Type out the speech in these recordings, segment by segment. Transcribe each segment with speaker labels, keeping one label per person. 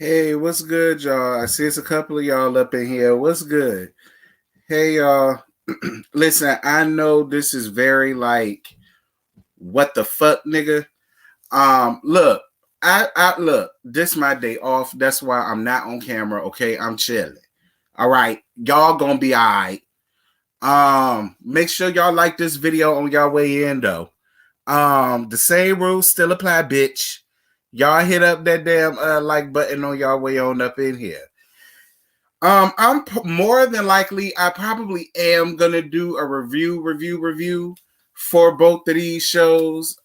Speaker 1: Hey, what's good, y'all? I see it's a couple of y'all up in here. What's good? Hey, y'all. Listen, I know this is very like, what the fuck, nigga? Look, I look. This my day off. That's why I'm not on camera. Okay, I'm chilling. All right, y'all gonna be all right. Make sure y'all like this video on y'all way in though. The same rules still apply, bitch. Y'all hit up that damn like button on y'all way on up in here. I'm more than likely, I probably am gonna do a review for both of these shows.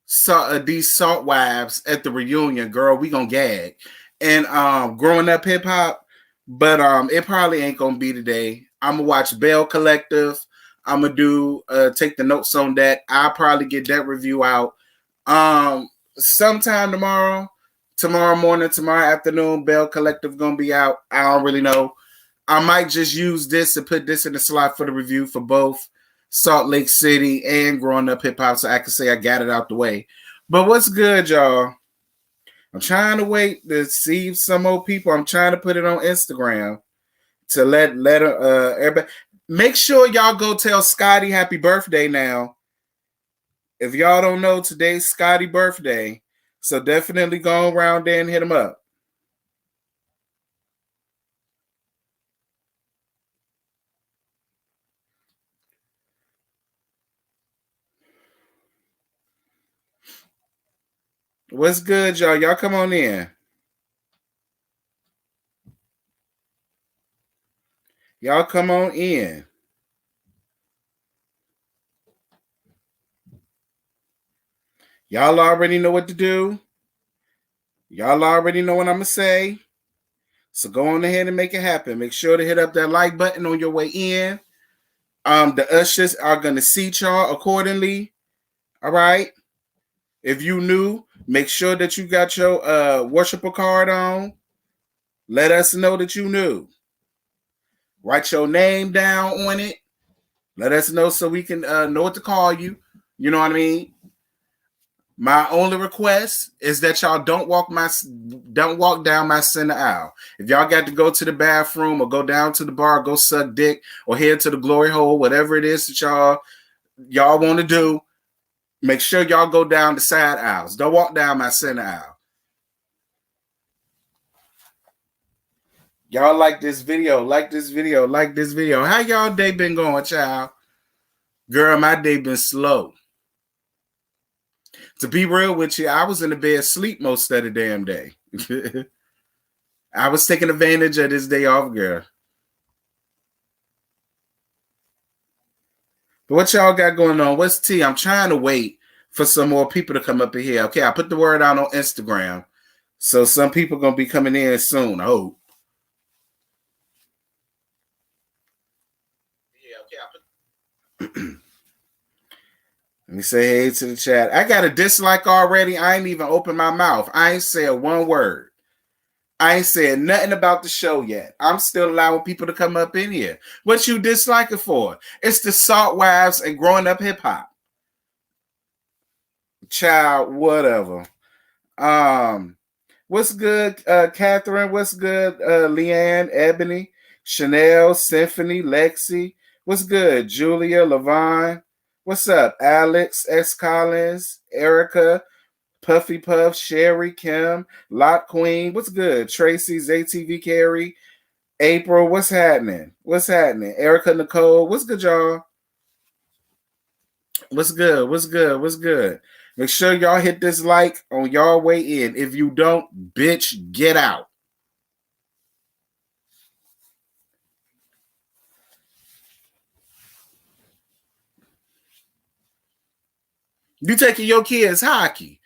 Speaker 1: So these salt wives at the reunion, girl, we gonna gag. And growing up hip hop, but it probably ain't gonna be today. I'm gonna watch Bell Collective. I'm gonna do take the notes on that. I'll probably get that review out sometime tomorrow morning, tomorrow afternoon. Bell Collective gonna be out. I don't really know. I might just use this and put this in the slot for the review for both Salt Lake City and Growing Up Hip Hop, so I can say I got it out the way. But what's good, y'all? I'm trying to wait to see some more people. I'm trying to put it on Instagram to let everybody. Make sure y'all go tell Scotty happy birthday now. If y'all don't know, today's Scotty's birthday. So definitely go around there and hit him up. What's good, y'all? Y'all come on in. Y'all come on in. Y'all already know what to do. Y'all already know what I'm going to say. So go on ahead and make it happen. Make sure to hit up that like button on your way in. The ushers are going to seat y'all accordingly. All right. If you new, make sure that you got your worshiper card on. Let us know that you new. Write your name down on it. Let us know so we can know what to call you. You know what I mean? My only request is that y'all don't walk down my center aisle. If y'all got to go to the bathroom or go down to the bar, go suck dick or head to the glory hole, whatever it is that y'all want to do, make sure y'all go down the side aisles. Don't walk down my center aisle. Y'all like this video, like this video, like this video. How y'all day been going, child? Girl, my day been slow. To be real with you, I was in the bed asleep most of the damn day. I was taking advantage of this day off, girl. But what y'all got going on? What's tea? I'm trying to wait for some more people to come up in here. Okay, I put the word out on Instagram. So some people going to be coming in soon, I hope. Yeah, okay. Let me say hey to the chat. I got a dislike already. I ain't even opened my mouth. I ain't said one word. I ain't said nothing about the show yet. I'm still allowing people to come up in here. What you disliking for? It's the Salt Wives and Growing Up Hip Hop. Child, whatever. What's good, Catherine? What's good, Leanne, Ebony, Chanel, Symphony, Lexi? What's good, Julia, Levon? What's up, Alex, S. Collins, Erica, Puffy Puff, Sherry, Kim, Lot Queen? What's good, Tracy, ZTV Carey, April? What's happening? What's happening? Erica, Nicole? What's good, y'all? What's good? What's good? What's good? Make sure y'all hit this like on y'all way in. If you don't, bitch, get out. You taking your kids hockey.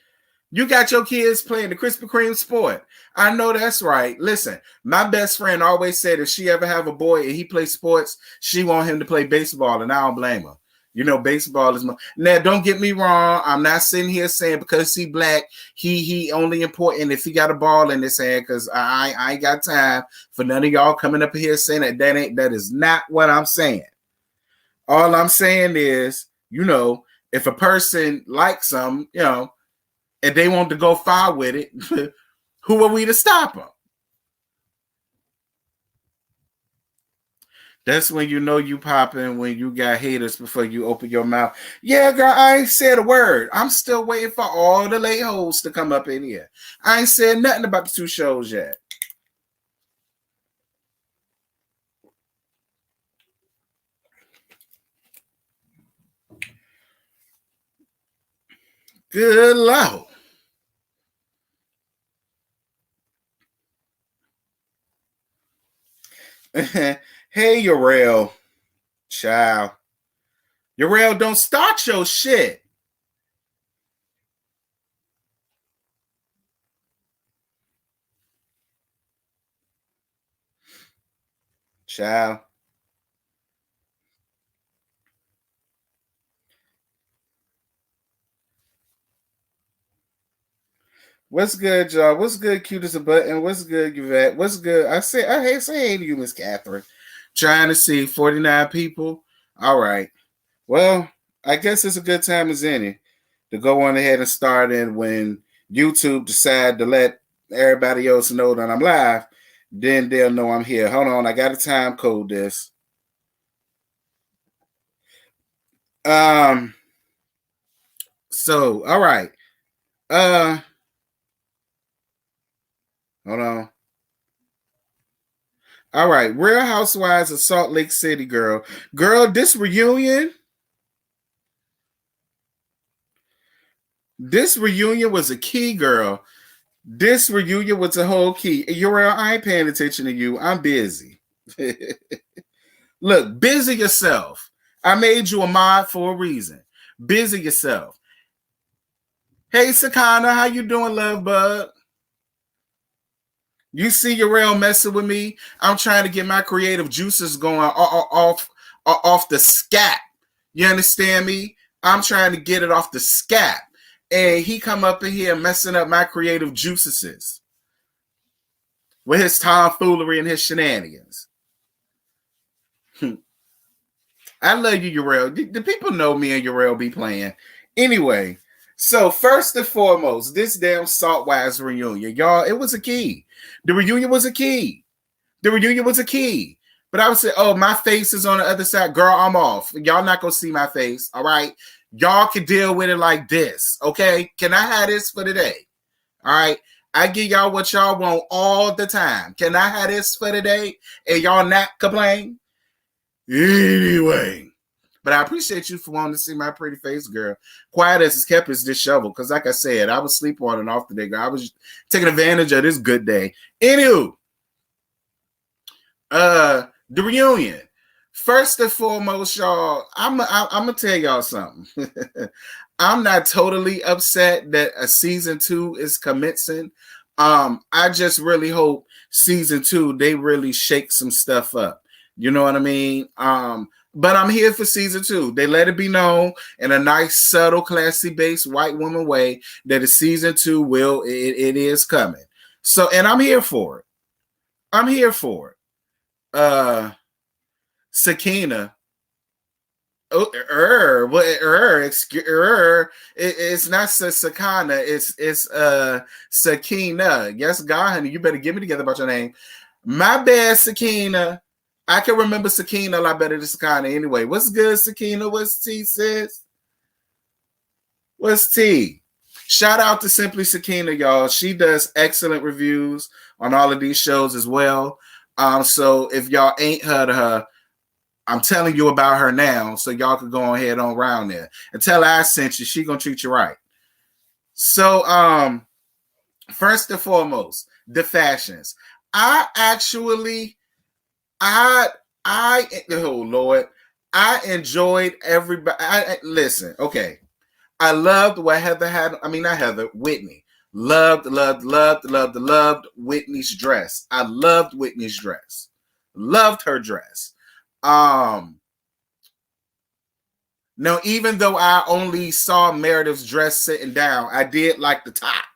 Speaker 1: You got your kids playing the Krispy Kreme sport. I know that's right. Listen, my best friend always said if she ever have a boy and he plays sports, she want him to play baseball, and I don't blame her. You know, baseball is now. Don't get me wrong. I'm not sitting here saying because he black, he only important if he got a ball in his hand. Because I ain't got time for none of y'all coming up here saying that is not what I'm saying. All I'm saying is, you know, if a person likes them, you know, and they want to go far with it, who are we to stop them? That's when you know you popping, when you got haters before you open your mouth. Yeah, girl, I ain't said a word. I'm still waiting for all the lay hoes to come up in here. I ain't said nothing about the 2 shows yet. Good Lord. Hey, Urel. Child. Urel, don't start your shit. Child. What's good, y'all? What's good, cute as a button? What's good, Yvette? What's good? I say hey to you, Miss Catherine. Trying to see 49 people. All right. Well, I guess it's a good time as any to go on ahead and start in when YouTube decide to let everybody else know that I'm live. Then they'll know I'm here. Hold on, I got to time code this. So, all right. Hold on. All right. Real Housewives of Salt Lake City, girl. Girl, this reunion was a key, girl. This reunion was a whole key. Uriel, I ain't paying attention to you. I'm busy. Look, busy yourself. I made you a mod for a reason. Busy yourself. Hey, Sakana, how you doing, love bug? You see Uriel messing with me? I'm trying to get my creative juices going off the scat. You understand me? I'm trying to get it off the scat. And he come up in here messing up my creative juices with his tomfoolery and his shenanigans. I love you, Uriel. The people know me and Uriel be playing. Anyway, so first and foremost, this damn Saltwise reunion, y'all, it was a key. The reunion was a key. The reunion was a key. But I would say, oh, my face is on the other side. Girl, I'm off. Y'all not going to see my face, all right? Y'all can deal with it like this, okay? Can I have this for today? All right? I give y'all what y'all want all the time. Can I have this for today? And y'all not complain? Anyway. But I appreciate you for wanting to see my pretty face, girl. Quiet as it's kept is disheveled. Because like I said, I was sleep on and off today, girl. I was taking advantage of this good day. Anywho. The reunion. First and foremost, y'all, I'm gonna tell y'all something. I'm not totally upset that a season 2 is commencing. I just really hope season 2 they really shake some stuff up. You know what I mean? But I'm here for season 2. They let it be known in a nice, subtle, classy based white woman way that a season 2 it is coming. So, and I'm here for it. I'm here for it. Sakina. Oh, it's not Sakana, it's Sakina. Yes, God, honey, you better get me together about your name. My bad, Sakina. I can remember Sakina a lot better than Sakana anyway. What's good, Sakina? What's T, sis? What's T? Shout out to Simply Sakina, y'all. She does excellent reviews on all of these shows as well. So if y'all ain't heard of her, I'm telling you about her now, so y'all can go ahead on around there and tell her I sent you. She gonna treat you right. So, first and foremost, the fashions. I oh Lord, I enjoyed everybody. Listen, okay. I loved what Heather had. I mean, not Heather, Whitney. Loved Whitney's dress. I loved Whitney's dress. Loved her dress. Now, even though I only saw Meredith's dress sitting down, I did like the top.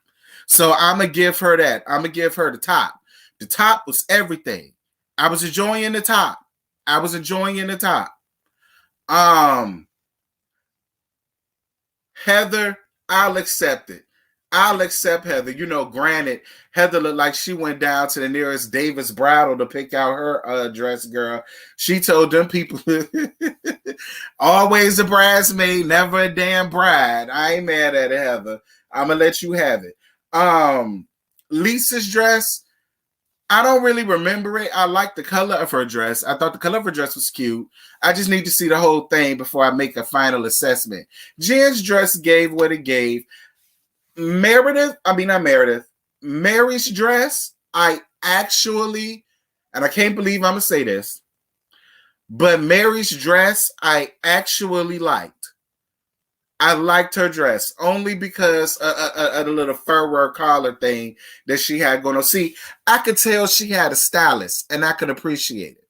Speaker 1: So I'm going to give her that. I'm going to give her the top. The top was everything. I was enjoying the top. Heather, I'll accept it. I'll accept Heather. You know, granted, Heather looked like she went down to the nearest Davis Bridal to pick out her dress, girl. She told them people, always a bridesmaid, never a damn bride. I ain't mad at it, Heather. I'm going to let you have it. Lisa's dress, I don't really remember it. I like the color of her dress. I thought the color of her dress was cute. I just need to see the whole thing before I make a final assessment. Jen's dress gave what it gave. Mary's dress, I actually, and I can't believe I'm going to say this, but Mary's dress, I actually liked. I liked her dress only because of the little fur work collar thing that she had going on. See, I could tell she had a stylist, and I could appreciate it.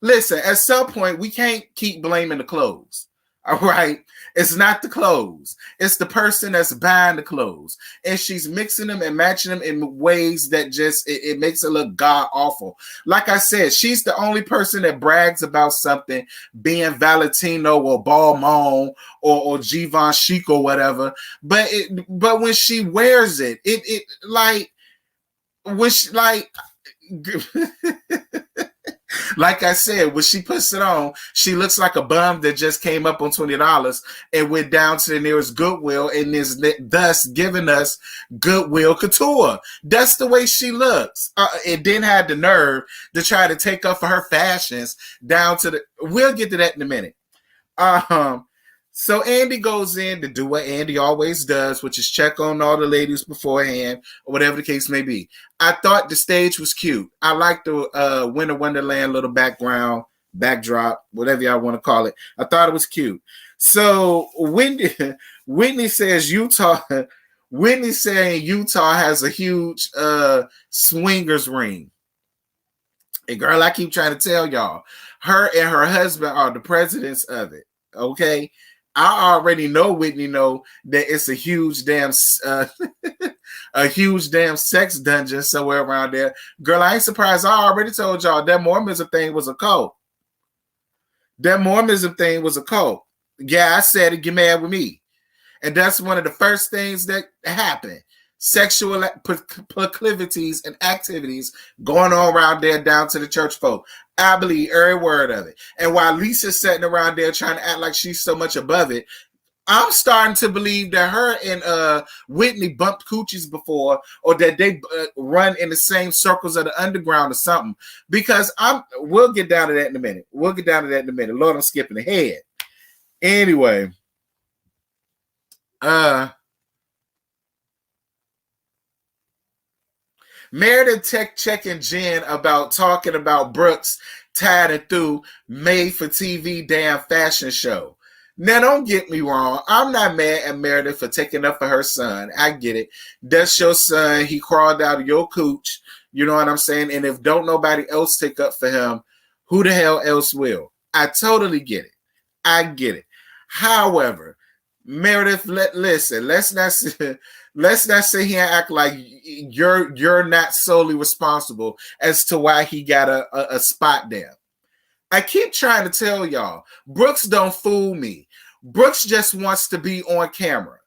Speaker 1: Listen, at some point, we can't keep blaming the clothes. All right? It's not the clothes. It's the person that's buying the clothes. And she's mixing them and matching them in ways that just, it makes it look god-awful. Like I said, she's the only person that brags about something being Valentino or Balmain or Givenchy or whatever. But when she wears it, it like, when she, like... Like I said, when she puts it on, she looks like a bum that just came up on $20 and went down to the nearest Goodwill and is thus giving us Goodwill couture. That's the way she looks. And then had the nerve to try to take up for her fashions down to the... We'll get to that in a minute. So Andy goes in to do what Andy always does, which is check on all the ladies beforehand, or whatever the case may be. I thought the stage was cute. I like the Winter Wonderland little backdrop, whatever y'all want to call it. I thought it was cute. So Whitney says Utah. Whitney saying Utah has a huge swingers ring. And girl, I keep trying to tell y'all, her and her husband are the presidents of it. Okay. I already know Whitney know that it's a huge damn sex dungeon somewhere around there. Girl, I ain't surprised. I already told y'all that Mormonism thing was a cult. That Mormonism thing was a cult. Yeah, I said it, get mad with me. And that's one of the first things that happened. Sexual proclivities and activities going on around there down to the church folk. I believe every word of it. And while Lisa's sitting around there trying to act like she's so much above it, I'm starting to believe that her and Whitney bumped coochies before, or that they run in the same circles of the underground or something. Because we'll get down to that in a minute. Lord, I'm skipping ahead. Anyway, Meredith checking Jen about talking about Brooks tied it through made for TV damn fashion show. Now, don't get me wrong. I'm not mad at Meredith for taking up for her son. I get it. That's your son. He crawled out of your cooch. You know what I'm saying? And if don't nobody else take up for him, who the hell else will? I totally get it. I get it. However, Meredith, listen, let's not sit here and act like you're not solely responsible as to why he got a spot there. I keep trying to tell y'all, Brooks don't fool me. Brooks just wants to be on camera.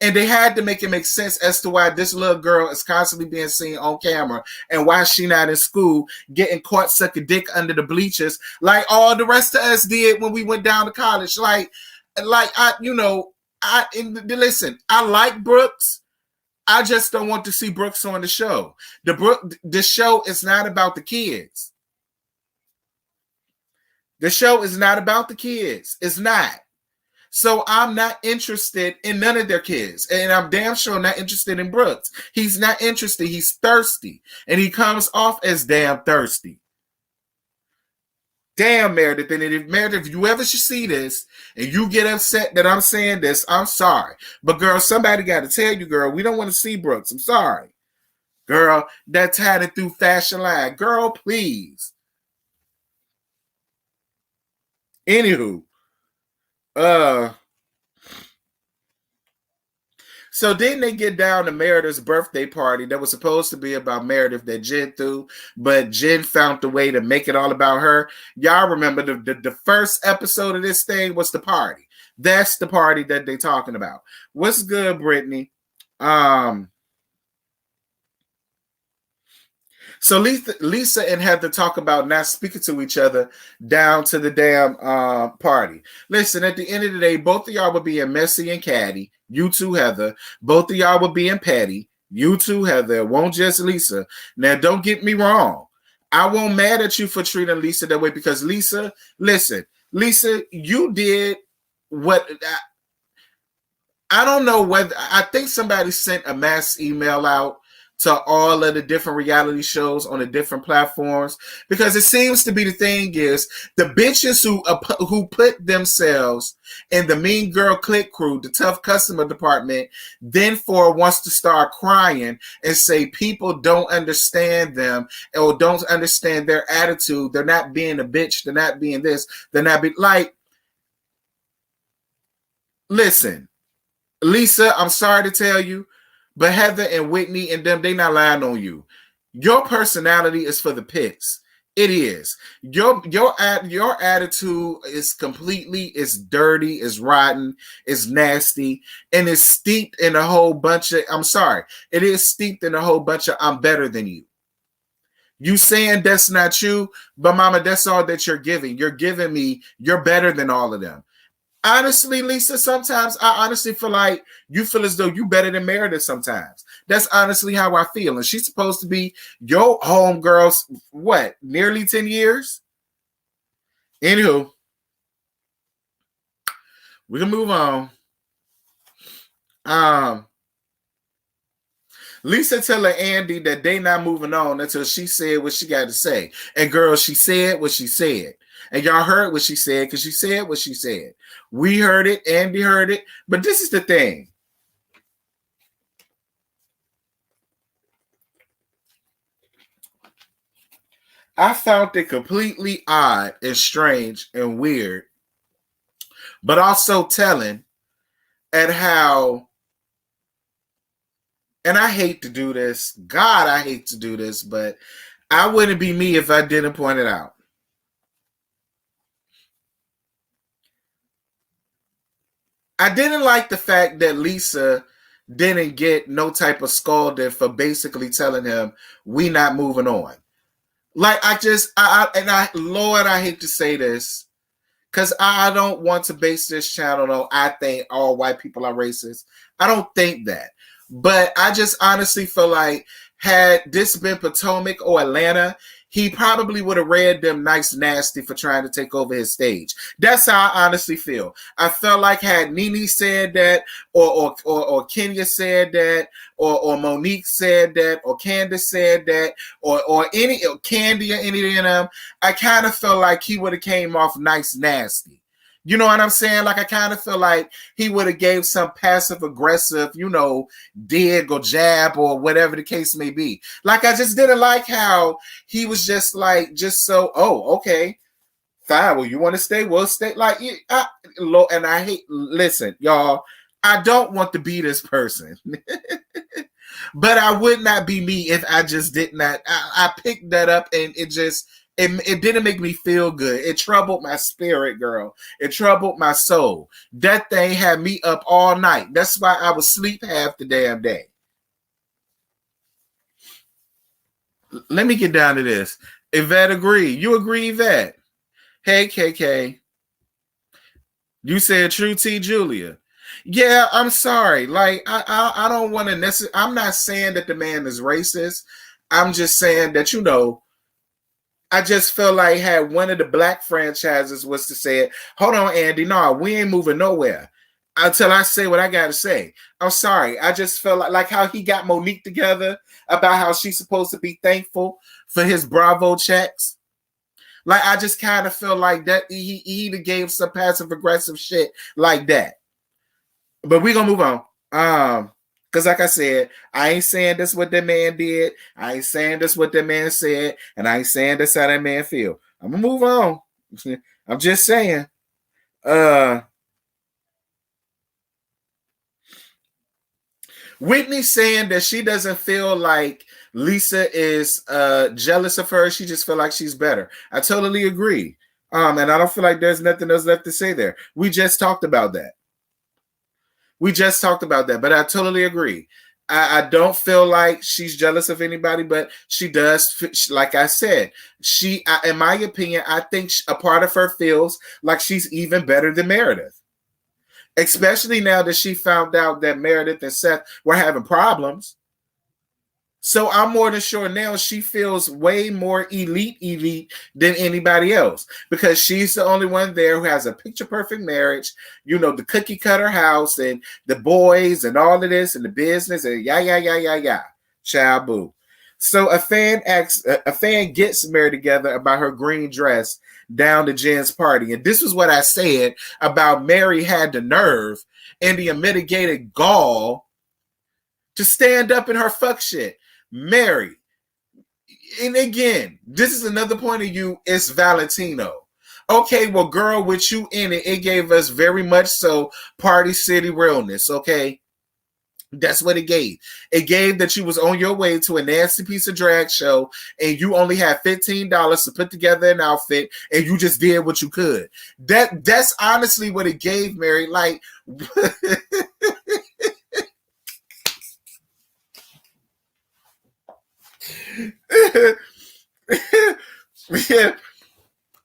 Speaker 1: And they had to make it make sense as to why this little girl is constantly being seen on camera and why she not in school getting caught sucking dick under the bleachers like all the rest of us did when we went down to college. Listen, I like Brooks. I just don't want to see Brooks on the show. The show is not about the kids. The show is not about the kids. It's not. So I'm not interested in none of their kids. And I'm damn sure not interested in Brooks. He's not interested. He's thirsty. And he comes off as damn thirsty. Damn, Meredith. And if you ever should see this and you get upset that I'm saying this, I'm sorry. But girl, somebody got to tell you, girl, we don't want to see Brooks. I'm sorry. Girl, that tied it through fashion line. Girl, please. Anywho. So then they get down to Meredith's birthday party that was supposed to be about Meredith that Jen threw, but Jen found a way to make it all about her. Y'all remember the first episode of this thing was the party. That's the party that they're talking about. What's good, Brittany? So Lisa and Heather talk about not speaking to each other down to the damn party. Listen, at the end of the day, both of y'all were being messy and catty. You too, Heather. Both of y'all were being petty. You too, Heather. It won't just Lisa. Now, don't get me wrong. I won't mad at you for treating Lisa that way because Lisa, listen, Lisa, you did what I don't know whether I think somebody sent a mass email out to all of the different reality shows on the different platforms because it seems to be the thing is the bitches who put themselves in the mean girl click crew, the tough customer department, then wants to start crying and say people don't understand them or don't understand their attitude. They're not being a bitch. They're not being this. They're not being like, listen, Lisa, I'm sorry to tell you, but Heather and Whitney and them, they not lying on you. Your personality is for the pits. It is. Your attitude is it's dirty, it's rotten, it's nasty, and it's steeped in a whole bunch of, it is steeped in a whole bunch of I'm better than you. You saying that's not you, but mama, that's all that you're giving. You're giving me, you're better than all of them. Honestly, Lisa, sometimes I honestly feel like you feel as though you better than Meredith sometimes. That's honestly how I feel. And she's supposed to be your homegirl, what, nearly 10 years? Anywho, we can move on. Lisa telling Andy that they not moving on until she said what she got to say. And girl, she said what she said. And y'all heard what she said because she said what she said. We heard it. Andy heard it. But this is the thing. I found it completely odd and strange and weird, but also telling at how, and I hate to do this. God, I hate to do this, but I wouldn't be me if I didn't point it out. I didn't like the fact that Lisa didn't get no type of scolding for basically telling him we not moving on. Like Lord, I hate to say this because I don't want to base this channel on I think all white people are racist. I don't think that. But I just honestly feel like had this been Potomac or Atlanta, he probably would have read them nice nasty for trying to take over his stage. That's how I honestly feel. I felt like had Nene said that, or Kenya said that, or Monique said that, or Candace said that, or Candy or any of them, I kind of felt like he would have came off nice nasty. You know what I'm saying? Like I kind of feel like he would have gave some passive aggressive, dig or jab or whatever the case may be. Like I just didn't like how he was just so, oh, okay, fine. Well, you want to stay? Well, stay. Like, and I hate, listen, y'all, I don't want to be this person. But I would not be me if I just did not. I picked that up and it didn't make me feel good. It troubled my spirit, girl. It troubled my soul. That thing had me up all night. That's why I would sleep half the damn day. Let me get down to this. Yvette agree. You agree, Yvette? Hey, KK. You said true T, Julia. Yeah, I'm sorry. Like, I don't want to necessarily. I'm not saying that the man is racist. I'm just saying that, I just feel like had one of the black franchises was to say it, hold on, Andy, no, we ain't moving nowhere until I say what I got to say. I'm sorry. I just felt like how he got Monique together about how she's supposed to be thankful for his Bravo checks. Like, I just kind of feel like that he either gave some passive aggressive shit like that. But we're going to move on. Because like I said, I ain't saying this what that man did. I ain't saying this what that man said. And I ain't saying this how that man feel. I'm going to move on. I'm just saying. Whitney saying that she doesn't feel like Lisa is jealous of her. She just feel like she's better. I totally agree. And I don't feel like there's nothing else left to say there. We just talked about that. But I totally agree. I don't feel like she's jealous of anybody, but she does. Like I said, in my opinion, I think a part of her feels like she's even better than Meredith, especially now that she found out that Meredith and Seth were having problems. So I'm more than sure now she feels way more elite than anybody else, because she's the only one there who has a picture perfect marriage, the cookie cutter house and the boys and all of this and the business and yeah. Child boo. So a fan gets Mary together about her green dress down to Jen's party. And this was what I said about Mary had the nerve and the unmitigated gall to stand up in her fuck shit. Mary, and again, this is another point of view. It's Valentino. Okay, well, girl, with you in it, it gave us very much so Party City realness. Okay, that's what it gave. It gave that you was on your way to a nasty piece of drag show, and you only had $15 to put together an outfit, and you just did what you could. That's honestly what it gave, Mary. Like. Yeah,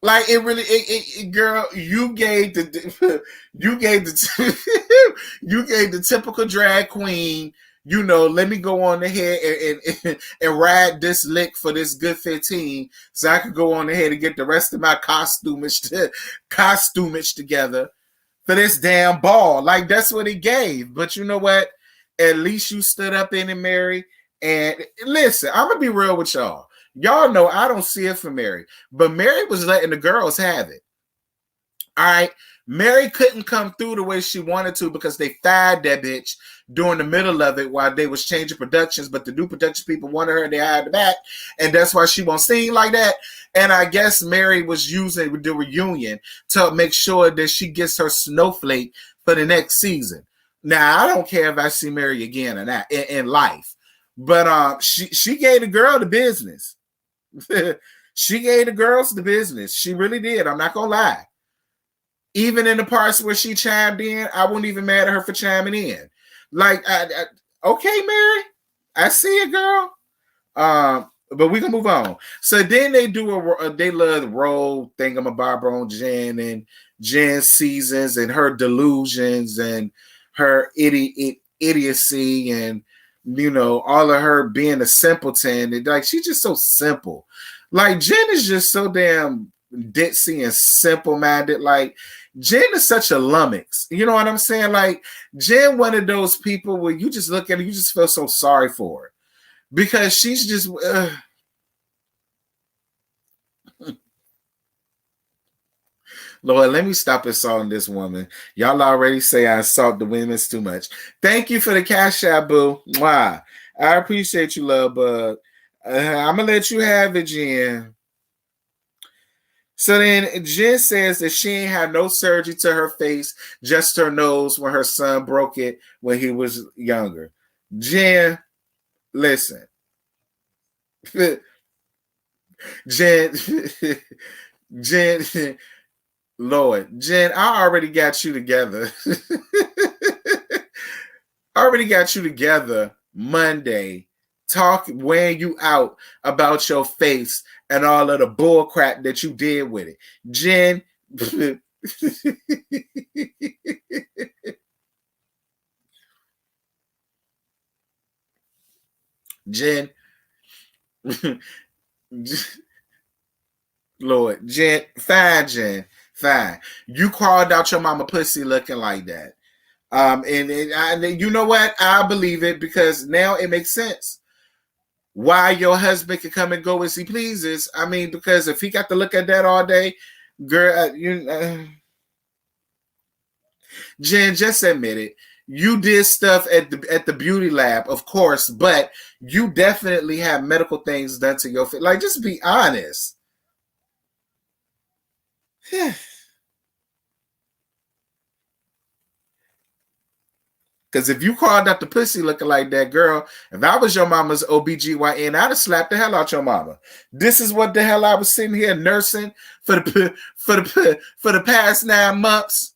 Speaker 1: like it really, girl. You gave the typical drag queen. Let me go on ahead and ride this lick for this good 15, so I could go on ahead and get the rest of my costumage together for this damn ball. Like that's what it gave. But you know what? At least you stood up in it, Mary. And listen, I'm gonna be real with y'all. Y'all know I don't see it for Mary, but Mary was letting the girls have it. All right, Mary couldn't come through the way she wanted to because they fired that bitch during the middle of it while they was changing productions. But the new production people wanted her, they hired her back, and that's why she won't sing like that. And I guess Mary was using the reunion to make sure that she gets her snowflake for the next season. Now I don't care if I see Mary again or not in life. But she gave the girl the business. She gave the girls the business. She really did. I'm not gonna lie. Even in the parts where she chimed in, I wouldn't even mad at her for chiming in. Like, okay, Mary, I see it, girl. But we can move on. So then they do they love the role thingamabob on Jen and Jen's seasons and her delusions and her idiocy and all of her being a simpleton. And like, she's just so simple. Like, Jen is just so damn ditzy and simple-minded. Like, Jen is such a lummox. You know what I'm saying? Like, Jen, one of those people where you just look at her, you just feel so sorry for her. Because she's just... Lord, let me stop assaulting this woman. Y'all already say I assault the women too much. Thank you for the cash out, boo. Mwah. I appreciate you, love bug. I'm going to let you have it, Jen. So then Jen says that she ain't had no surgery to her face, just her nose when her son broke it when he was younger. Jen, listen. Jen, Lord, Jen, I already got you together. I already got you together Monday, wearing you out about your face and all of the bull crap that you did with it. Jen, Jen, Lord, Jen, fine, Jen. Fine. You called out your mama pussy looking like that. And you know what? I believe it, because now it makes sense why your husband can come and go as he pleases. I mean, because if he got to look at that all day, girl, Jen, just admit it. You did stuff at the beauty lab, of course, but you definitely have medical things done to your face. Like, just be honest. Because if you called out the pussy looking like that, girl, if I was your mama's OBGYN, I'd have slapped the hell out your mama. This is what the hell I was sitting here nursing for the past 9 months.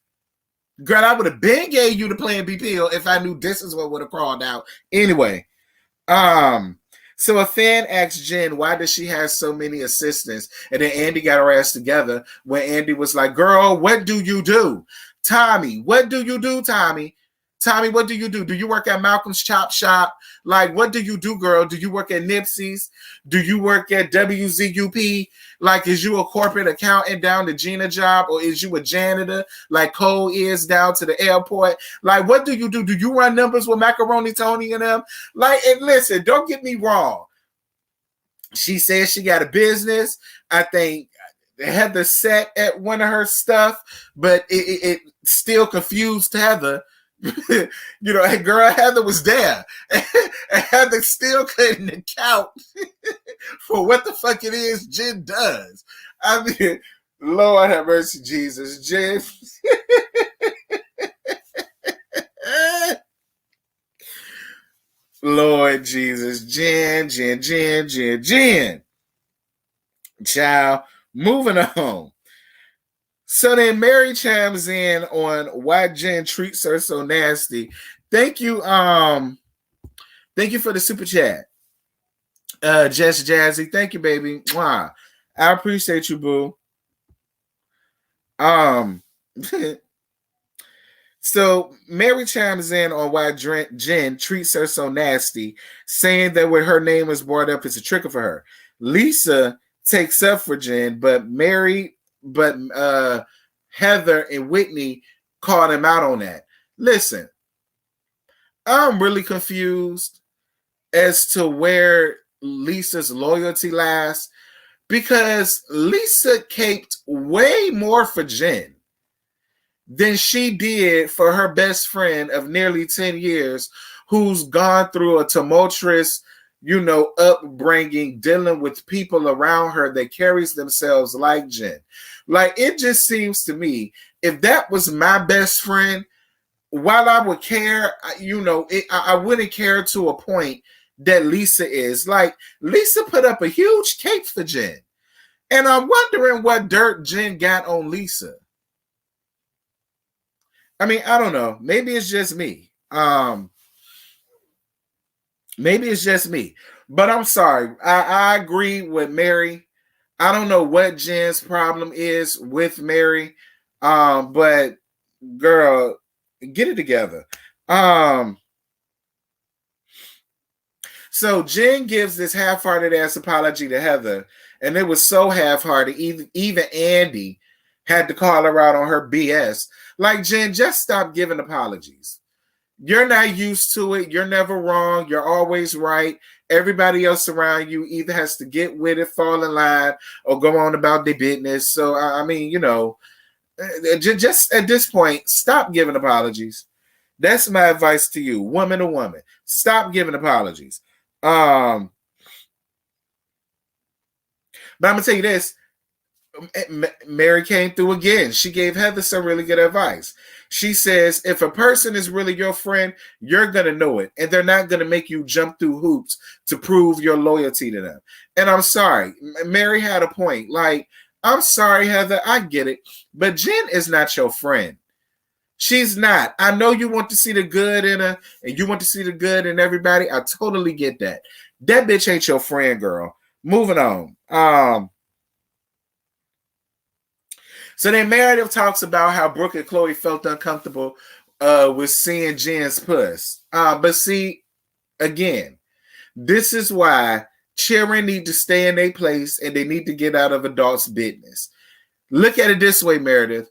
Speaker 1: Girl, I would have been gave you the Plan B pill if I knew this is what would have crawled out. Anyway, so a fan asked Jen, why does she have so many assistants? And then Andy got her ass together when Andy was like, girl, what do you do? Tommy, what do you do, Tommy? Tommy, what do you do? Do you work at Malcolm's Chop Shop? Like, what do you do, girl? Do you work at Nipsey's? Do you work at WZUP? Like, is you a corporate accountant down to Gina job? Or is you a janitor like Cole is down to the airport? Like, what do? Do you run numbers with Macaroni Tony and them? Like, and listen, don't get me wrong. She says she got a business. I think Heather sat at one of her stuff, but it still confused Heather. You know, and girl, Heather was there. And Heather still couldn't account for what the fuck it is Jen does. I mean, Lord have mercy, Jesus. Jen. Lord Jesus. Jen. Child, moving on. So then Mary chimes in on why Jen treats her so nasty. Thank you for the super chat. Jess Jazzy, thank you, baby. Mwah. I appreciate you, boo. So Mary chimes in on why Jen treats her so nasty, saying that when her name is brought up, it's a trigger for her. Lisa takes up for Jen, but Heather and Whitney called him out on that. Listen, I'm really confused as to where Lisa's loyalty lies, because Lisa caped way more for Jen than she did for her best friend of nearly 10 years, who's gone through a tumultuous, upbringing, dealing with people around her that carries themselves like Jen. Like, it just seems to me, if that was my best friend, while I would care, I wouldn't care to a point that Lisa is. Like, Lisa put up a huge cape for Jen. And I'm wondering what dirt Jen got on Lisa. I mean, I don't know. Maybe it's just me. But I'm sorry. I agree with Mary. I don't know what Jen's problem is with Mary. But girl, get it together. So Jen gives this half-hearted ass apology to Heather, and it was so half-hearted, even Andy had to call her out on her BS. Like, Jen, just stop giving apologies. You're not used to it. You're never wrong. You're always right. Everybody else around you either has to get with it, fall in line, or go on about their business. So, I mean, just at this point, stop giving apologies. That's my advice to you, woman to woman. Stop giving apologies. But I'm going to tell you this. Mary came through again. She gave Heather some really good advice. She says, if a person is really your friend, you're going to know it. And they're not going to make you jump through hoops to prove your loyalty to them. And I'm sorry. Mary had a point. Like, I'm sorry, Heather. I get it. But Jen is not your friend. She's not. I know you want to see the good in her, and you want to see the good in everybody. I totally get that. That bitch ain't your friend, girl. Moving on. So then Meredith talks about how Brooke and Chloe felt uncomfortable with seeing Jen's puss. But see, again, this is why children need to stay in their place and they need to get out of adults' business. Look at it this way, Meredith.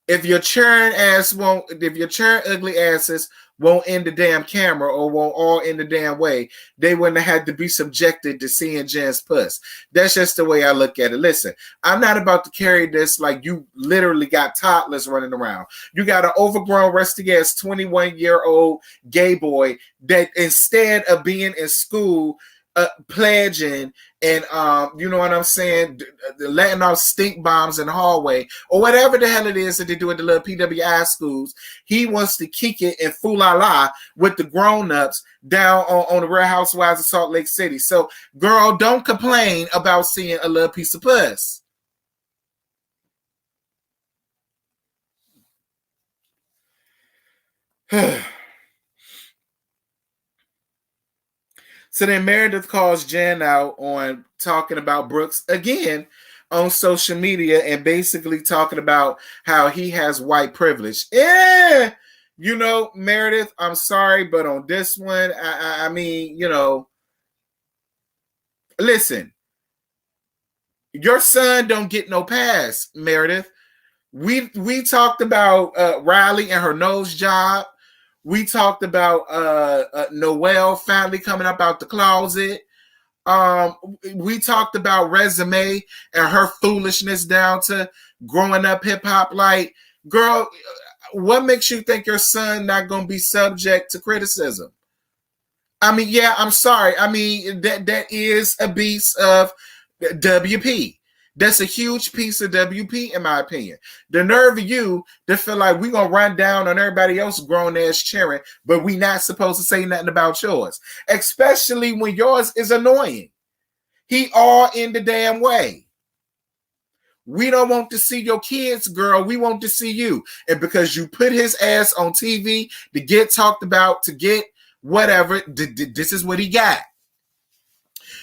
Speaker 1: If your churn ugly asses won't end the damn camera or won't all end the damn way, they wouldn't have had to be subjected to seeing Jen's puss. That's just the way I look at it. Listen, I'm not about to carry this like you literally got toddlers running around. You got an overgrown, rusty-ass 21-year-old gay boy that instead of being in school pledging and you know what I'm saying, letting off stink bombs in the hallway or whatever the hell it is that they do at the little PWI schools, he wants to kick it and fool-la-la with the grown-ups down on the Real Housewives of Salt Lake City. So, girl, don't complain about seeing a little piece of puss. So then Meredith calls Jen out on talking about Brooks again on social media and basically talking about how he has white privilege. Yeah, you know, Meredith, I'm sorry, but on this one, I mean, you know, listen, your son don't get no pass, Meredith. We talked about Riley and her nose job. We talked about Noelle finally coming up out the closet. We talked about Resume and her foolishness down to growing up hip hop. Like, girl, what makes you think your son not gonna be subject to criticism? I mean, yeah, I'm sorry. I mean, that is a piece of WP. That's a huge piece of WP, in my opinion. The nerve of you to feel like we gonna run down on everybody else grown ass cheering, but we not supposed to say nothing about yours, especially when yours is annoying. He all in the damn way. We don't want to see your kids, girl. We want to see you. And because you put his ass on TV to get talked about, to get whatever, this is what he got.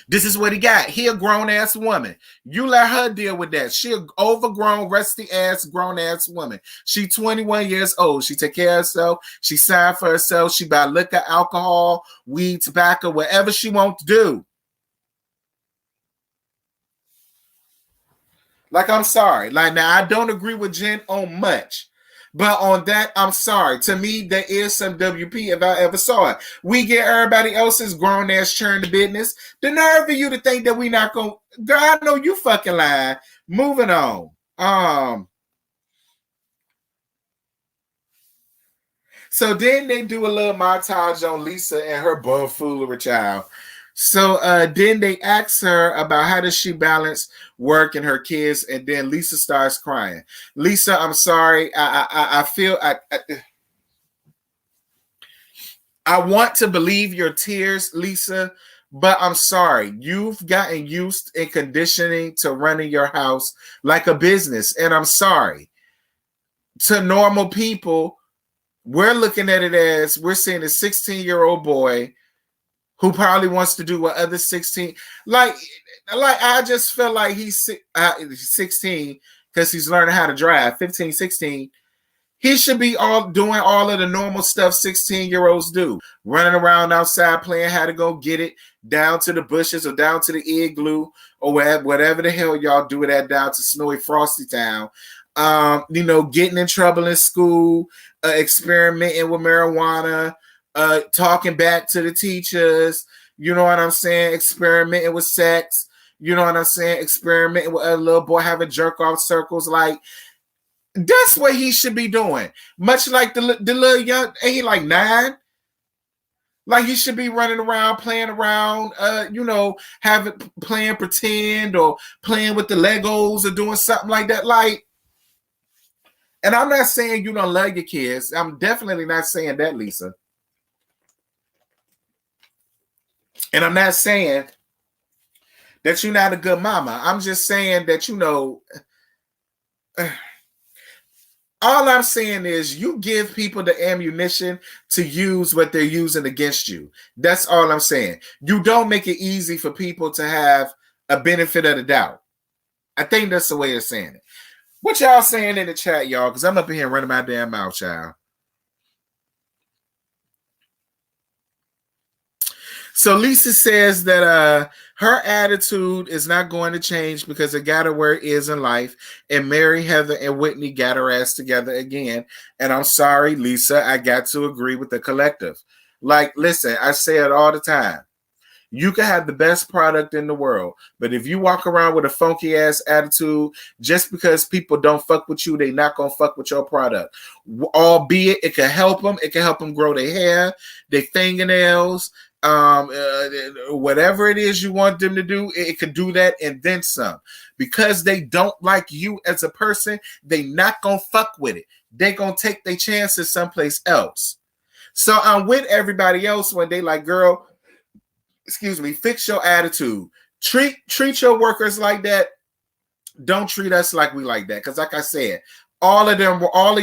Speaker 1: This is what he got. He a grown-ass woman. You let her deal with that. She an overgrown, rusty-ass, grown-ass woman. She 21 years old. She take care of herself. She signed for herself. She buy liquor, alcohol, weed, tobacco, whatever she wants to do. Like, I'm sorry. Like, now, I don't agree with Jen on much. But on that, I'm sorry. To me, there is some WP if I ever saw it. We get everybody else's grown-ass churn to business. The nerve of you to think that we not going to... Girl, I know you fucking lying. Moving on. So then they do a little montage on Lisa and her buffoolery child. So then they ask her about how does she balance work and her kids, and then Lisa starts crying. Lisa, I'm sorry. I feel I want to believe your tears, Lisa, but I'm sorry. You've gotten used and conditioning to running your house like a business, and I'm sorry. To normal people, we're looking at it as we're seeing a 16-year-old boy who probably wants to do what other 16, like I just feel like he's 16 because he's learning how to drive, 15, 16. He should be doing all of the normal stuff 16-year-olds do, running around outside playing how to go get it, down to the bushes or down to the igloo or whatever the hell y'all do that down to snowy Frosty Town. You know, getting in trouble in school, experimenting with marijuana, talking back to the teachers, you know what I'm saying? Experimenting with sex, you know what I'm saying? Experimenting with a little boy having jerk off circles. Like, that's what he should be doing. Much like the little young, ain't he like 9? Like, he should be running around, playing around, you know, playing pretend or playing with the Legos or doing something like that. Like, and I'm not saying you don't love your kids. I'm definitely not saying that, Lisa. And I'm not saying that you're not a good mama. I'm just saying that, you know, all I'm saying is you give people the ammunition to use what they're using against you. That's all I'm saying. You don't make it easy for people to have a benefit of the doubt. I think that's the way of saying it. What y'all saying in the chat, y'all? Because I'm up in here running my damn mouth, child. So Lisa says that her attitude is not going to change because it got her where it is in life. And Mary, Heather, and Whitney got her ass together again. And I'm sorry, Lisa, I got to agree with the collective. Like, listen, I say it all the time. You can have the best product in the world, but if you walk around with a funky ass attitude, just because people don't fuck with you, they not gonna fuck with your product. Albeit it can help them. It can help them grow their hair, their fingernails, whatever it is you want them to do, it could do that and then some. Because they don't like you as a person, they not gonna fuck with it. They gonna take their chances someplace else. So I'm with everybody else when they like, girl, excuse me, fix your attitude. Treat your workers like that. Don't treat us like we like that. Because like I said, All of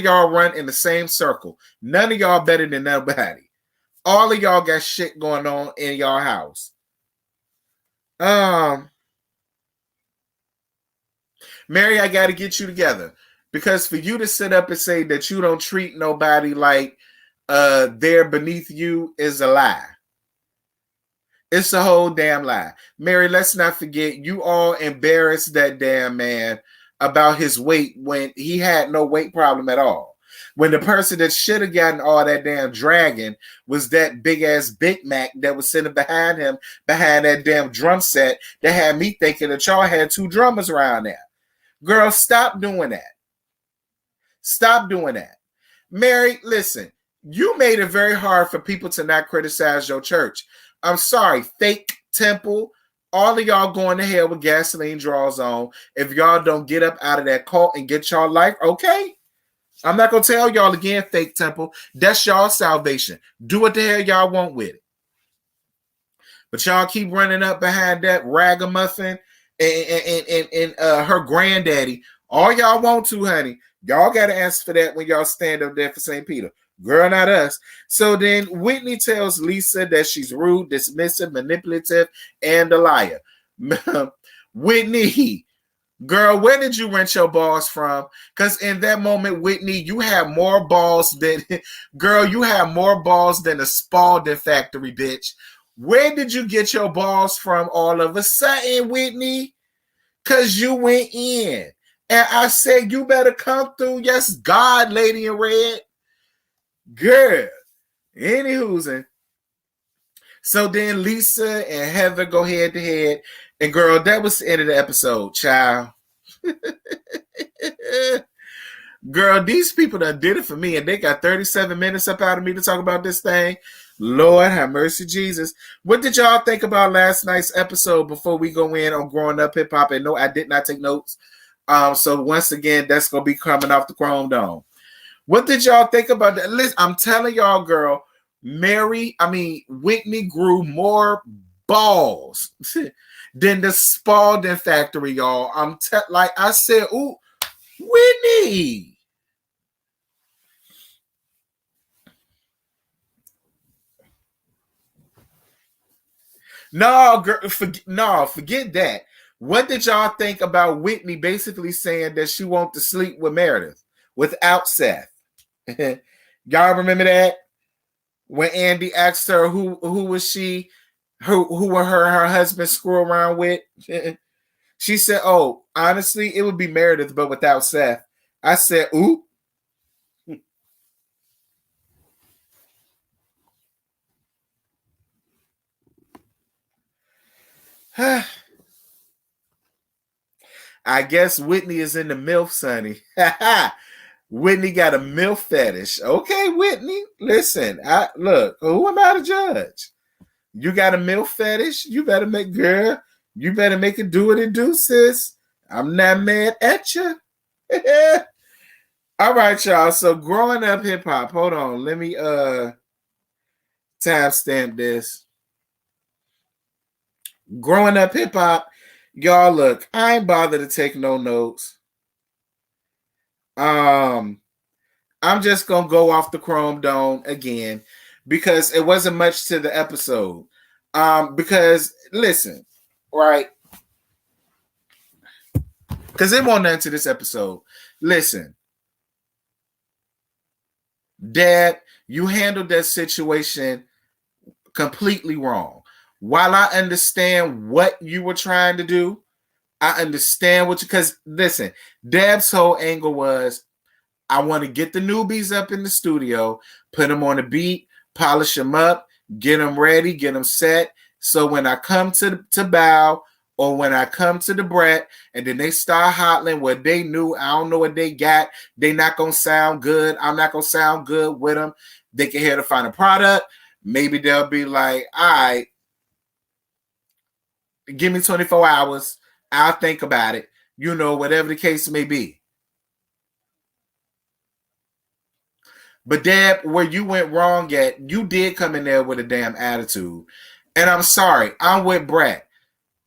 Speaker 1: y'all run in the same circle. None of y'all better than nobody. All of y'all got shit going on in y'all house. Mary, I got to get you together, because for you to sit up and say that you don't treat nobody like they're beneath you is a lie. It's a whole damn lie. Mary, let's not forget, you all embarrassed that damn man about his weight when he had no weight problem at all. When the person that should have gotten all that damn dragon was that big ass Big Mac that was sitting behind him, behind that damn drum set, that had me thinking that y'all had two drummers around there. Girl, stop doing that. Stop doing that. Mary, listen, you made it very hard for people to not criticize your church. I'm sorry, fake temple. All of y'all going to hell with gasoline draws on. If y'all don't get up out of that cult and get y'all life, okay? I'm not going to tell y'all again, fake temple. That's y'all salvation. Do what the hell y'all want with it. But y'all keep running up behind that ragamuffin and her granddaddy. All y'all want to, honey. Y'all got to answer for that when y'all stand up there for St. Peter. Girl, not us. So then Whitney tells Lisa that she's rude, dismissive, manipulative, and a liar. Whitney, girl, where did you rent your balls from? Because in that moment, Whitney, you have more balls than, girl, you have more balls than a Spalding factory, bitch. Where did you get your balls from all of a sudden, Whitney? Because you went in. And I said, you better come through. Yes, God, lady in red. Girl. Anywho's. So then Lisa and Heather go head to head. And girl, that was the end of the episode, child. Girl, these people done did it for me, and they got 37 minutes up out of me to talk about this thing. Lord have mercy, Jesus. What did y'all think about last night's episode before we go in on Growing Up Hip Hop? And no, I did not take notes. So once again, that's going to be coming off the Chrome Dome. What did y'all think about that? Listen, I'm telling y'all, girl, Whitney grew more balls than the Spalding factory, y'all. Like I said, ooh, Whitney. No, girl, forget that. What did y'all think about Whitney basically saying that she wants to sleep with Meredith without Seth? Y'all remember that? When Andy asked her who was she, who were her husband screw around with? She said, oh, honestly, it would be Meredith, but without Seth. I said, ooh. I guess Whitney is in the MILF, sonny. Whitney got a MILF fetish. Okay, Whitney, listen. Who am I to judge? You got a MILF fetish? You better make it do what it do, sis. I'm not mad at you. All right, y'all. So Growing Up Hip Hop. Hold on. Let me timestamp this. Growing Up Hip Hop. Y'all, look, I ain't bothered to take no notes. I'm just gonna go off the Chrome Dome again because it wasn't much to the episode. Because listen, right? Because it won't end to this episode. Listen, Dad, you handled that situation completely wrong. While I understand what you were trying to do, I understand because listen, Dab's whole angle was, I want to get the newbies up in the studio, put them on a beat, polish them up, get them ready, get them set. So when I come to Bow or when I come to the Brett and then they start hotlling what they knew, I don't know what they got. They not going to sound good. I'm not going to sound good with them. They can hear the final product. Maybe they'll be like, all right, give me 24 hours. I'll think about it. You know, whatever the case may be. But Dad, where you went wrong at, you did come in there with a damn attitude. And I'm sorry, I'm with Brett.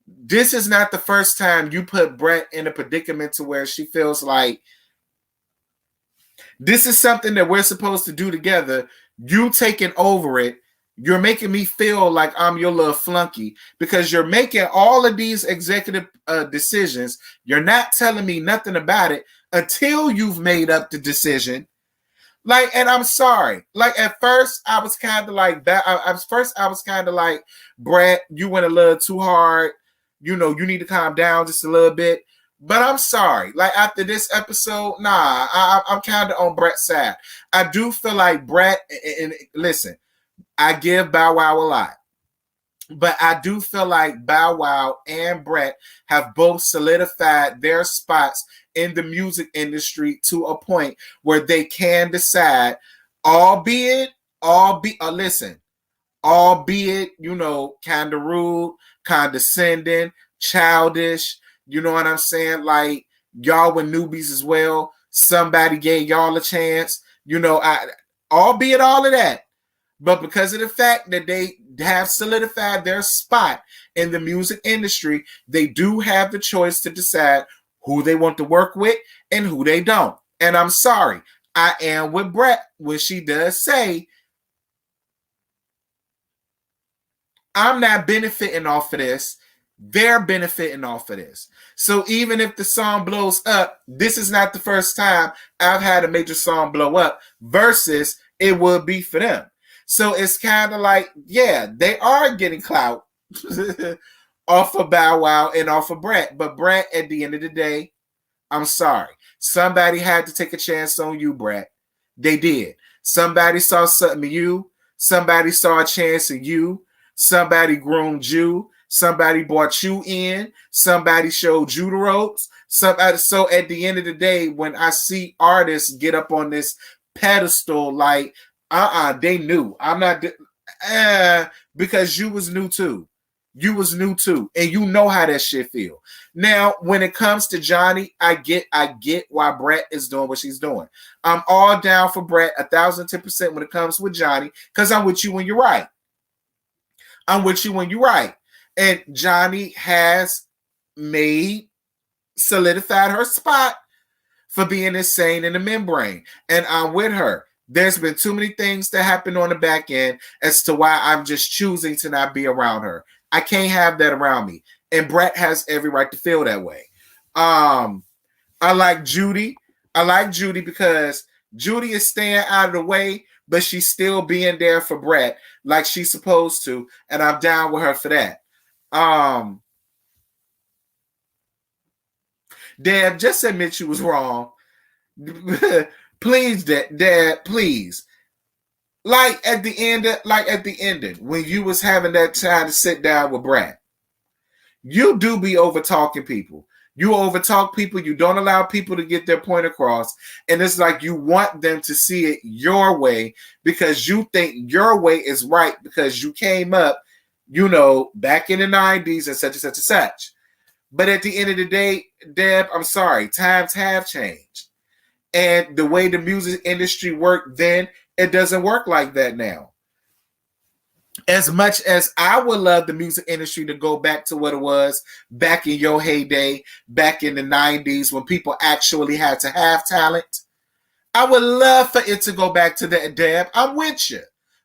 Speaker 1: This is not the first time you put Brett in a predicament to where she feels like This is something that we're supposed to do together. You taking over it. You're making me feel like I'm your little flunky because you're making all of these executive decisions. You're not telling me nothing about it until you've made up the decision. Like, and I'm sorry. Like at first, I was kind of like that. I was kind of like, Brett, you went a little too hard. You know, you need to calm down just a little bit. But I'm sorry. Like after this episode, nah, I'm kind of on Brett's side. I do feel like Brett. And listen, I give Bow Wow a lot. But I do feel like Bow Wow and Brett have both solidified their spots in the music industry to a point where they can decide, albeit, you know, kind of rude, condescending, childish, you know what I'm saying? Like, y'all were newbies as well. Somebody gave y'all a chance, you know, albeit all of that. But because of the fact that they have solidified their spot in the music industry, they do have the choice to decide who they want to work with and who they don't. And I'm sorry, I am with Brett when she does say, I'm not benefiting off of this. They're benefiting off of this. So even if the song blows up, this is not the first time I've had a major song blow up versus it would be for them. So it's kind of like, yeah, they are getting clout off of Bow Wow and off of Brett. But Brett, at the end of the day, I'm sorry. Somebody had to take a chance on you, Brett. They did. Somebody saw something in you. Somebody saw a chance in you. Somebody groomed you. Somebody brought you in. Somebody showed you the ropes. So at the end of the day, when I see artists get up on this pedestal, like, they knew. I'm not because you was new too. You was new too, and you know how that shit feel. Now, when it comes to Johnny, I get why Brett is doing what she's doing. I'm all down for Brett 1,010% when it comes with Johnny, because I'm with you when you're right. I'm with you when you're right. And Johnny has solidified her spot for being insane in the membrane, and I'm with her. There's been too many things that happen on the back end as to why I'm just choosing to not be around her. I can't have that around me. And Brett has every right to feel that way. I like Judy. I like Judy because Judy is staying out of the way, but she's still being there for Brett like she's supposed to. And I'm down with her for that. Dad, just admit you was wrong. Please, Dad, please. Like at the end, when you was having that time to sit down with Brad, you do be over talking people. You over talk people. You don't allow people to get their point across, and it's like you want them to see it your way because you think your way is right because you came up, you know, back in the 90s and such and such and such. But at the end of the day, Deb, I'm sorry, times have changed. And the way the music industry worked then, it doesn't work like that now. As much as I would love the music industry to go back to what it was back in your heyday, back in the 90s when people actually had to have talent, I would love for it to go back to that, Deb. I'm with you.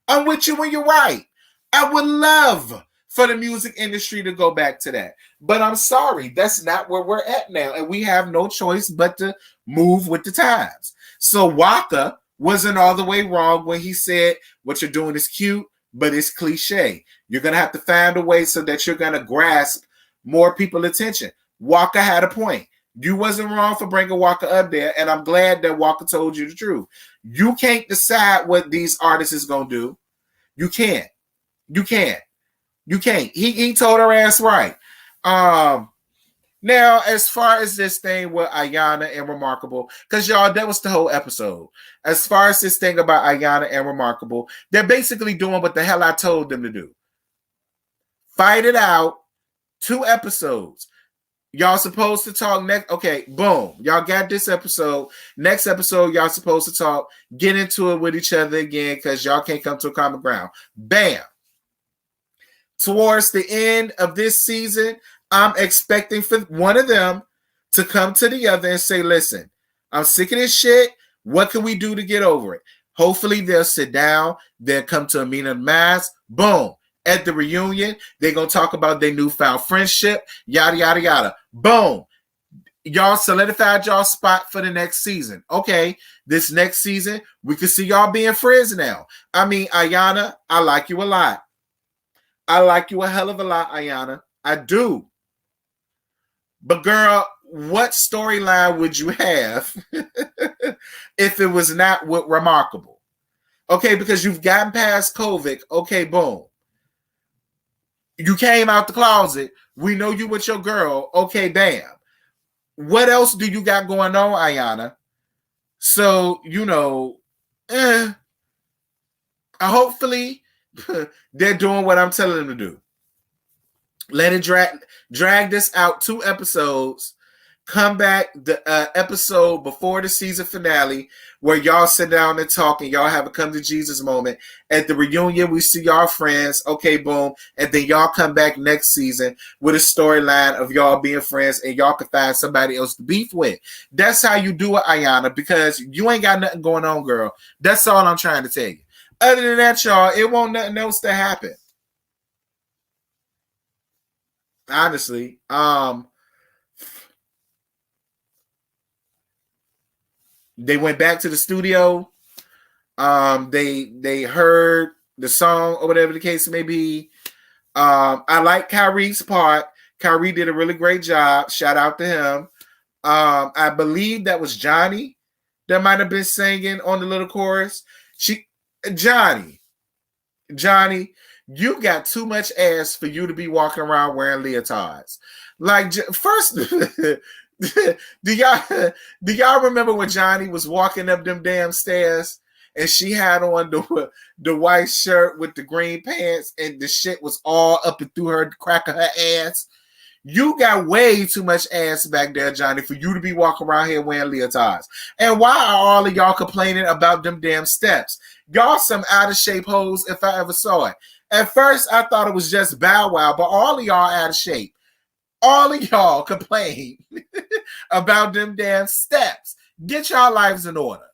Speaker 1: I'm with you when you're right. I would love for the music industry to go back to that. But I'm sorry, that's not where we're at now. And we have no choice but to move with the times. So Waka wasn't all the way wrong when he said, what you're doing is cute, but it's cliche. You're going to have to find a way so that you're going to grasp more people's attention. Waka had a point. You wasn't wrong for bringing Waka up there, and I'm glad that Waka told you the truth. You can't decide what these artists is going to do. You can't. You can't. You can't. He told her ass right. Now, as far as this thing with Ayana and Remarkable, because y'all, that was the whole episode. As far as this thing about Ayana and Remarkable, they're basically doing what the hell I told them to do. Fight it out. 2 episodes. Y'all supposed to talk next. Okay, boom. Y'all got this episode. Next episode, y'all supposed to talk. Get into it with each other again because y'all can't come to a common ground. Bam. Towards the end of this season, I'm expecting for one of them to come to the other and say, listen, I'm sick of this shit. What can we do to get over it? Hopefully they'll sit down, they'll come to a meeting of minds. Boom. At the reunion, they're going to talk about their newfound friendship, yada, yada, yada. Boom. Y'all solidified y'all spot for the next season. Okay, this next season, we can see y'all being friends now. I mean, Ayana, I like you a lot. I like you a hell of a lot, Ayana. I do. But girl, what storyline would you have if it was not with Remarkable? Okay, because you've gotten past COVID. Okay, boom. You came out the closet. We know you with your girl. Okay, bam. What else do you got going on, Ayana? So, hopefully they're doing what I'm telling them to do. Let it drag this out 2 episodes. Come back the episode before the season finale where y'all sit down and talk and y'all have a come to Jesus moment. At the reunion, we see y'all friends. Okay, boom. And then y'all come back next season with a storyline of y'all being friends and y'all can find somebody else to beef with. That's how you do it, Ayana, because you ain't got nothing going on, girl. That's all I'm trying to tell you. Other than that, y'all, it won't nothing else to happen. Honestly, they went back to the studio. They heard the song or whatever the case may be. I like Kyrie's part. Kyrie did a really great job. Shout out to him. I believe that was Johnny that might have been singing on the little chorus. Johnny, you got too much ass for you to be walking around wearing leotards. Like, first, do y'all remember when Johnny was walking up them damn stairs and she had on the white shirt with the green pants and the shit was all up and through her crack of her ass? You got way too much ass back there, Johnny, for you to be walking around here wearing leotards. And why are all of y'all complaining about them damn steps? Y'all some out of shape hoes if I ever saw it. At first, I thought it was just Bow Wow, but all of y'all out of shape. All of y'all complain about them damn steps. Get y'all lives in order.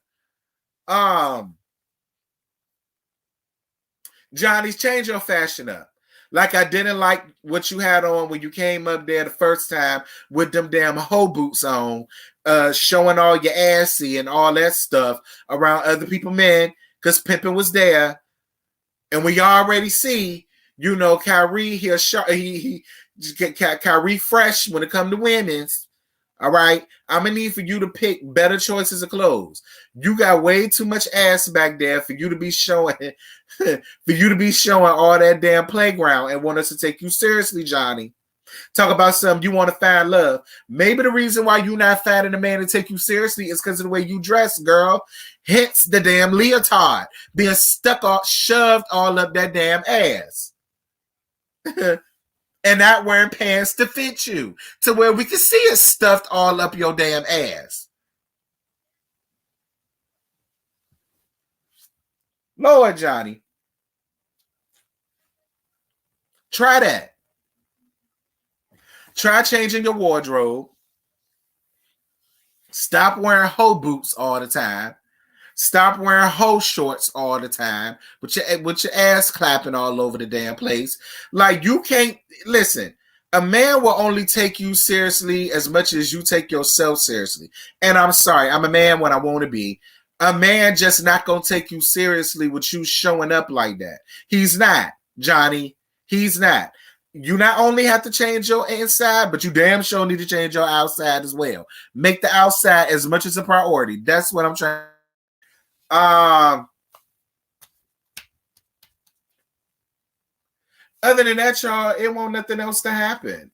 Speaker 1: Johnny's, change your fashion up. Like I didn't like what you had on when you came up there the first time with them damn hoe boots on, showing all your assy and all that stuff around other people's men, because pimping was there. And we already see, Kyrie here, Kyrie fresh when it comes to women's. All right, I'm gonna need for you to pick better choices of clothes. You got way too much ass back there for you to be showing, all that damn playground and want us to take you seriously, Johnny. Talk about something you want to find love. Maybe the reason why you not finding a man to take you seriously is because of the way you dress, girl. Hence the damn leotard being shoved all up that damn ass. And not wearing pants to fit you, to where we can see it stuffed all up your damn ass. Lord, Johnny. Try that. Try changing your wardrobe. Stop wearing hoe boots all the time. Stop wearing hoe shorts all the time with your ass clapping all over the damn place. Like, you can't listen. A man will only take you seriously as much as you take yourself seriously. And I'm sorry, I'm a man when I want to be. A man just not gonna take you seriously with you showing up like that. He's not, Johnny. He's not. You not only have to change your inside, but you damn sure need to change your outside as well. Make the outside as much as a priority. That's what I'm trying. Other than that, y'all, it won't nothing else to happen.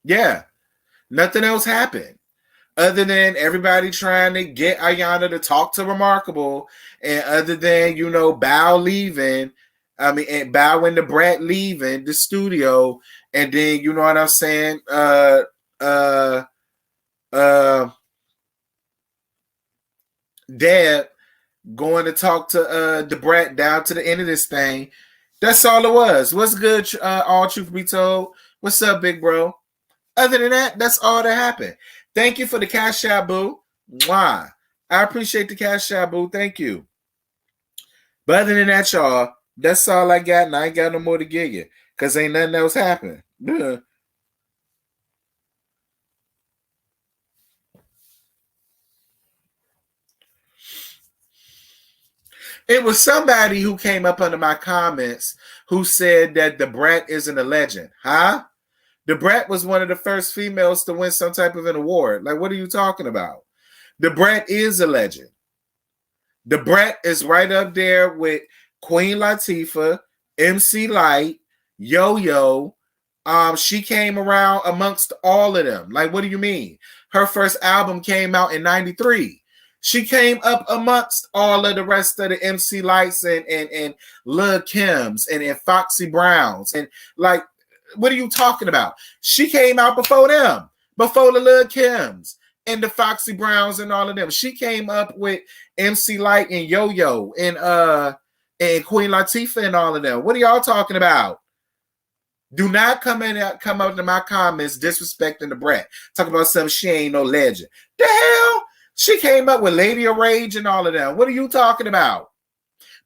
Speaker 1: Yeah, nothing else happened other than everybody trying to get Ayana to talk to Remarkable, and other than Bow leaving. And Bow and the Brat leaving the studio, and then you know what I'm saying. Dad going to talk to the Brat down to the end of this thing. That's all it was. What's good, all truth be told? What's up, big bro? Other than that, that's all that happened. Thank you for the cash out, boo. Mwah. I appreciate the cash out, boo. Thank you. But other than that, y'all, that's all I got, and I ain't got no more to give you, because ain't nothing else happening. It was somebody who came up under my comments who said that the Brat isn't a legend. Huh? The Brat was one of the first females to win some type of an award. Like, what are you talking about? The Brat is a legend. The Brat is right up there with Queen Latifah, MC Lyte, Yo-Yo. She came around amongst all of them. Like, what do you mean? Her first album came out in 93. She came up amongst all of the rest of the MC Lights and Lil Kims and Foxy Browns. And like, what are you talking about? She came out before them, before the Lil Kims and the Foxy Browns and all of them. She came up with MC Lyte and Yo-Yo and Queen Latifah and all of them. What are y'all talking about? Do not come up to my comments disrespecting the Brat. Talk about something she ain't no legend. The hell? She came up with Lady of Rage and all of them. What are you talking about?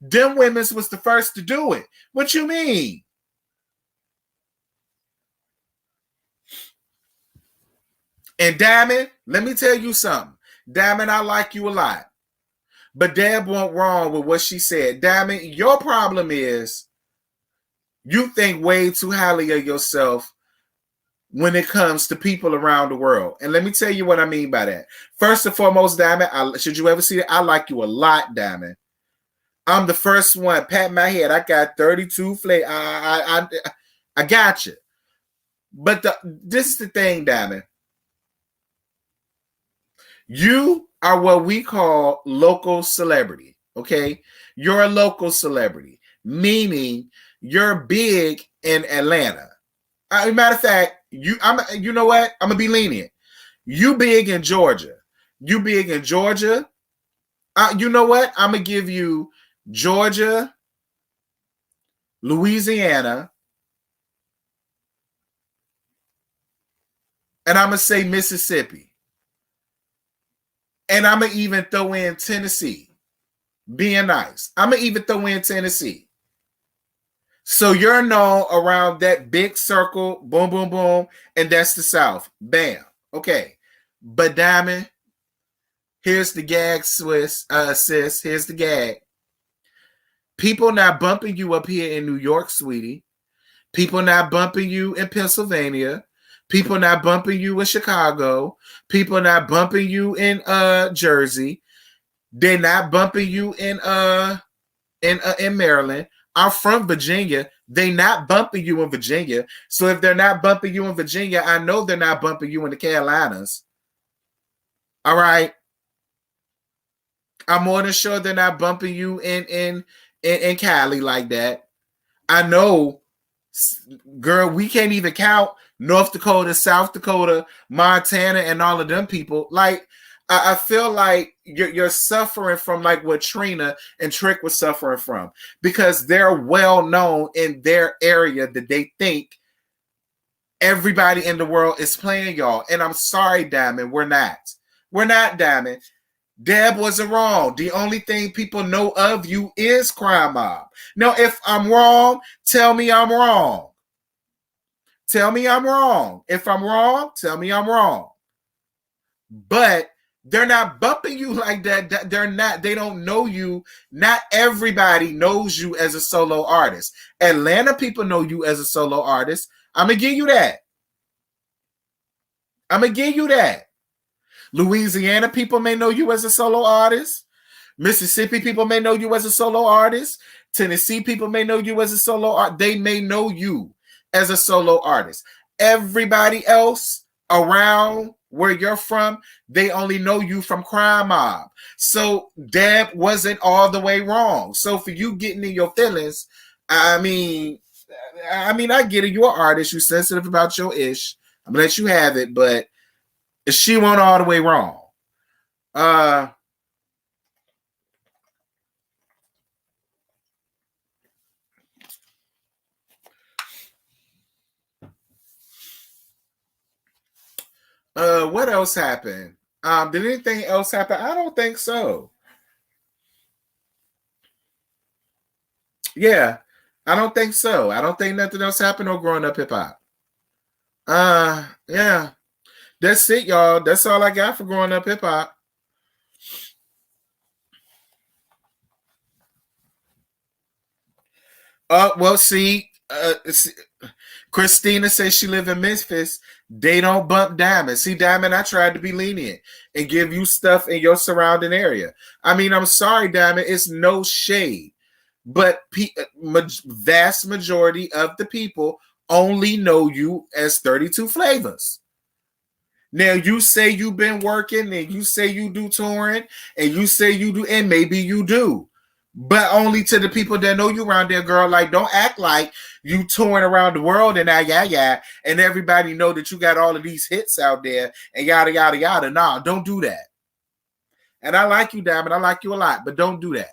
Speaker 1: Them women's was the first to do it. What you mean? And Diamond, let me tell you something. Diamond, I like you a lot. But Deb went wrong with what she said. Diamond, your problem is you think way too highly of yourself when it comes to people around the world. And let me tell you what I mean by that. First and foremost, Diamond, should you ever see it, I like you a lot, Diamond. I'm the first one. Pat my head. I got 32 flavors. I got you. But this is the thing, Diamond. You are what we call local celebrity, okay? You're a local celebrity, meaning you're big in Atlanta. Matter of fact, you know what? I'm gonna be lenient. You big in Georgia. You big in Georgia. You know what? I'm gonna give you Georgia, Louisiana, and I'm gonna say Mississippi. And I'm gonna even throw in Tennessee. Being nice. I'm gonna even throw in Tennessee. So you're known around that big circle, boom, boom, boom, and that's the South. Bam. Okay. But Diamond, here's the gag, sis. Here's the gag. People not bumping you up here in New York, sweetie. People not bumping you in Pennsylvania. People not bumping you in Chicago. People not bumping you in Jersey. They're not bumping you in Maryland. I'm from Virginia. They not bumping you in Virginia. So if they're not bumping you in Virginia, I know they're not bumping you in the Carolinas. All right. I'm more than sure they're not bumping you in Cali like that. I know, girl, we can't even count North Dakota, South Dakota, Montana, and all of them people. Like, I feel like you're suffering from like what Trina and Trick was suffering from, because they're well known in their area that they think everybody in the world is playing y'all. And I'm sorry, Diamond, we're not. We're not, Diamond. Deb wasn't wrong. The only thing people know of you is Crime Mob. Now, if I'm wrong, tell me I'm wrong. Tell me I'm wrong. If I'm wrong, tell me I'm wrong. But they're not bumping you like that. They're not. They don't know you. Not everybody knows you as a solo artist. Atlanta people know you as a solo artist. I'm going to give you that. I'm going to give you that. Louisiana people may know you as a solo artist. Mississippi people may know you as a solo artist. Tennessee people may know you as a solo artist. They may know you as a solo artist. Everybody else around where you're from, they only know you from Crime Mob. So Deb wasn't all the way wrong. So for you getting in your feelings, I mean, I get it. You're an artist. You're sensitive about your ish. I'm gonna let you have it, but she went all the way wrong. What else happened? Did anything else happen? I don't think so. Yeah, I don't think so. I don't think nothing else happened on Growing Up Hip Hop. Yeah. That's it, y'all. That's all I got for Growing Up Hip Hop. Well, see, Christina says she live in Memphis. They don't bump Diamond. See, Diamond, I tried to be lenient and give you stuff in your surrounding area. I mean, I'm sorry, Diamond. It's no shade, but vast majority of the people only know you as 32 Flavors. Now you say you've been working, and you say you do touring, and you say you do, and maybe you do, but only to the people that know you around there, girl. Like, don't act like you touring around the world and and everybody know that you got all of these hits out there and yada yada yada. Nah, don't do that. And I like you, Diamond. I like you a lot, but don't do that.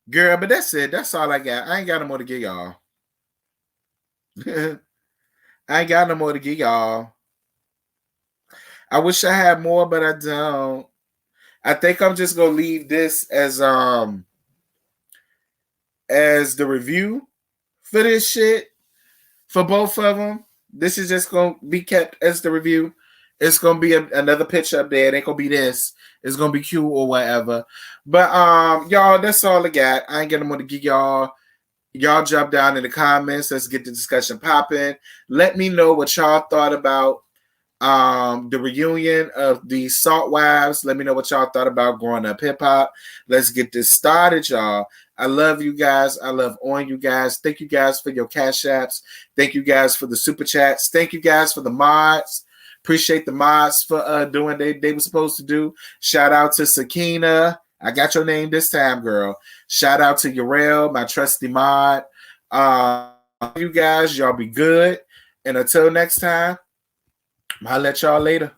Speaker 1: Girl, but that's it. That's all I got. I ain't got no more to give y'all. I ain't got no more to give y'all. I wish I had more, but I don't. I think I'm just gonna leave this as the review for this shit for both of them. This is just gonna be kept as the review. It's gonna be another picture up there. It ain't gonna be this. It's gonna be cute or whatever. But y'all, that's all I got. I ain't getting more to give y'all. Y'all drop down in the comments. Let's get the discussion popping. Let me know what y'all thought about the reunion of the Salt Wives. Let me know what y'all thought about Growing Up Hip Hop. Let's get this started, y'all. I love you guys. I love on you guys. Thank you guys for your cash apps. Thank you guys for the super chats. Thank you guys for the mods. Appreciate the mods for doing they were supposed to do. Shout out to Sakina. I got your name this time, girl. Shout out to Yarel, my trusty mod. You guys, y'all be good. And until next time, I'll let y'all later.